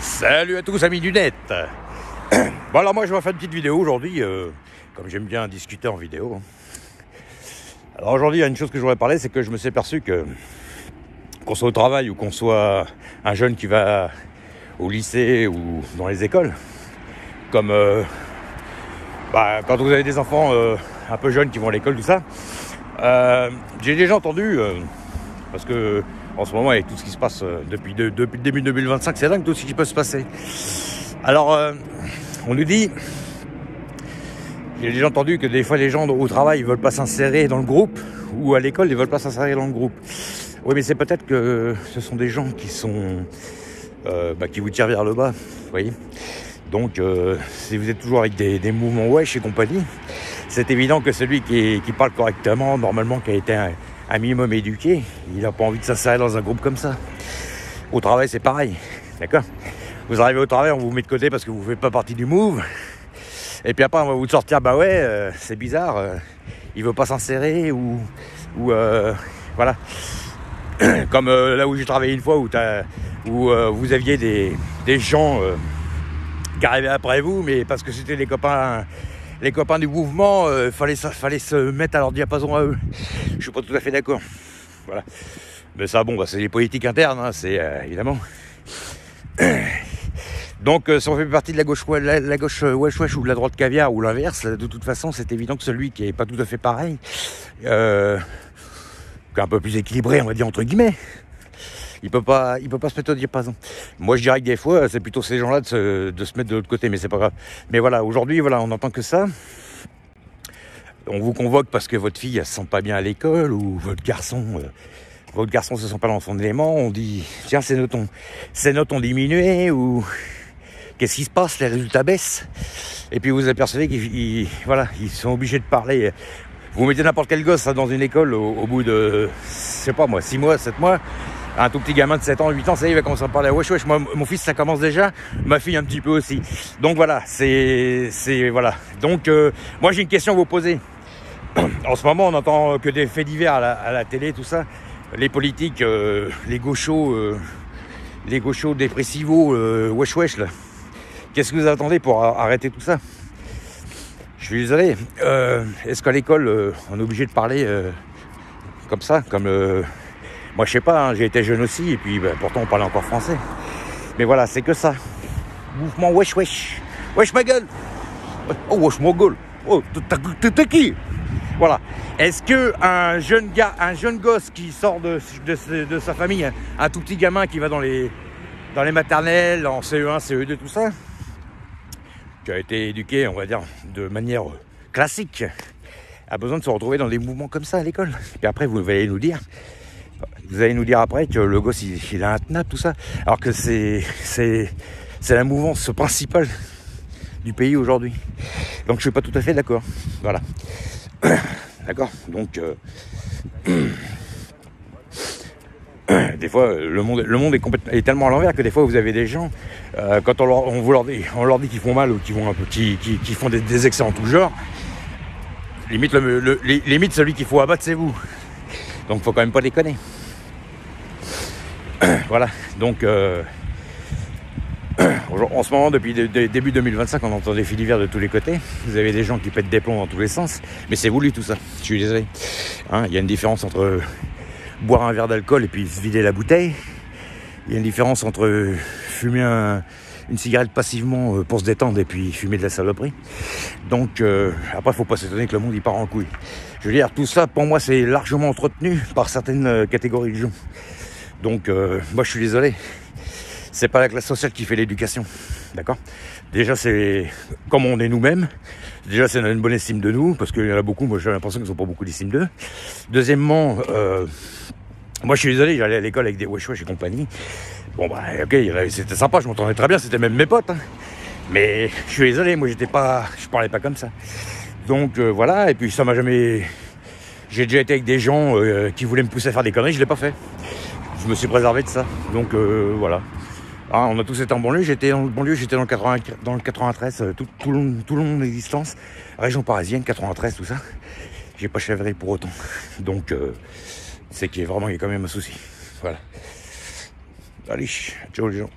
Salut à tous amis du net. Bon alors moi je vais faire une petite vidéo aujourd'hui, comme j'aime bien discuter en vidéo. Alors aujourd'hui il y a une chose que je voudrais parler, c'est que je me suis aperçu que qu'on soit au travail ou qu'on soit un jeune qui va au lycée ou dans les écoles, comme quand vous avez des enfants un peu jeunes qui vont à l'école, tout ça, j'ai déjà entendu, parce que en ce moment avec tout ce qui se passe depuis le début 2025, c'est dingue tout ce qui peut se passer. Alors on nous dit, j'ai déjà entendu que des fois les gens au travail ils veulent pas s'insérer dans le groupe, ou à l'école ils veulent pas s'insérer dans le groupe. Oui, mais c'est peut-être que ce sont des gens qui sont qui vous tirent vers le bas, vous voyez. Donc si vous êtes toujours avec des mouvements wesh et compagnie, c'est évident que celui qui parle correctement, normalement, qui a été un minimum éduqué, il n'a pas envie de s'insérer dans un groupe comme ça. Au travail c'est pareil, d'accord. Vous arrivez au travail, on vous met de côté parce que vous ne faites pas partie du move. Et puis après, on va vous sortir, c'est bizarre, il veut pas s'insérer ou voilà. Comme là où j'ai travaillé une fois, où vous aviez des gens qui arrivaient après vous, mais parce que c'était les copains du mouvement, fallait se mettre à leur diapason à eux. Je suis pas tout à fait d'accord. Voilà. Mais ça, c'est les politiques internes, hein, c'est évidemment. Donc si on fait partie de la gauche wesh ou de la droite caviar ou l'inverse, de toute façon c'est évident que celui qui est pas tout à fait pareil, qui est un peu plus équilibré, on va dire entre guillemets, il peut pas se mettre au diapason. Moi je dirais que des fois c'est plutôt ces gens-là de se mettre de l'autre côté, mais c'est pas grave. Mais voilà, aujourd'hui on n'entend que ça. On vous convoque parce que votre fille elle se sent pas bien à l'école, ou votre garçon se sent pas dans son élément. On dit tiens, ces notes ont diminué, ou qu'est-ce qui se passe, les résultats baissent. Et puis vous apercevez qu'ils sont obligés de parler. Vous mettez n'importe quel gosse dans une école, au bout de, je sais pas moi, 6 mois, 7 mois, un tout petit gamin de 7 ans, 8 ans, ça y est, il va commencer à parler wesh. Moi, mon fils, ça commence déjà, ma fille un petit peu aussi. Donc voilà, voilà. Donc moi j'ai une question à vous poser. En ce moment, on n'entend que des faits divers à la télé, tout ça. Les politiques, les gauchos dépressivos, wesh là. Qu'est-ce que vous attendez pour arrêter tout ça? Je suis désolé. Est-ce qu'à l'école, on est obligé de parler comme ça, moi je sais pas, hein, j'ai été jeune aussi, et puis pourtant on parlait encore français. Mais voilà, c'est que ça. Mouvement wesh. Wesh ma gueule. Oh wesh ma gueule. Oh, t'es qui? Voilà. Est-ce que un jeune gosse qui sort de sa famille, un tout petit gamin qui va dans les maternelles, en CE1, CE2, tout ça, qui a été éduqué, on va dire, de manière classique, a besoin de se retrouver dans des mouvements comme ça à l'école? Et après, vous allez nous dire après que le gosse, il a un TNAP, tout ça, alors que c'est la mouvance principale du pays aujourd'hui. Donc je suis pas tout à fait d'accord. Voilà. D'accord. Donc des fois le monde est tellement à l'envers que des fois vous avez des gens, quand on leur dit qu'ils font mal, ou qui font des excès en tout genre, limite celui qu'il faut abattre, c'est vous. Donc faut quand même pas déconner. Voilà. Donc en ce moment, depuis début 2025, on entend des faits divers de tous les côtés. Vous avez des gens qui pètent des plombs dans tous les sens, mais c'est voulu tout ça. Je suis désolé. Il y a une différence entre boire un verre d'alcool et puis se vider la bouteille. Il y a une différence entre fumer une cigarette passivement pour se détendre et puis fumer de la saloperie. Donc après, faut pas s'étonner que le monde il part en couille. Je veux dire, tout ça pour moi c'est largement entretenu par certaines catégories de gens. Donc moi je suis désolé, c'est pas la classe sociale qui fait l'éducation, d'accord. Déjà c'est comme on est nous-mêmes. Déjà c'est une bonne estime de nous, parce qu'il y en a beaucoup, moi j'ai l'impression qu'ils n'ont pas beaucoup d'estime d'eux. Deuxièmement, moi je suis désolé, j'allais à l'école avec des wesh et compagnie. Ok, c'était sympa, je m'entendais très bien, c'était même mes potes, hein. Mais je suis désolé, moi je parlais pas comme ça. Donc voilà, et puis ça m'a jamais... J'ai déjà été avec des gens qui voulaient me pousser à faire des conneries, je l'ai pas fait. Je me suis préservé de ça. Donc voilà. On a tous été en banlieue, j'étais dans le 93, tout le long de mon existence. Région parisienne, 93, tout ça. J'ai pas chaviré pour autant. Donc c'est qu'il y a quand même un souci. Voilà. Allez, ciao les gens.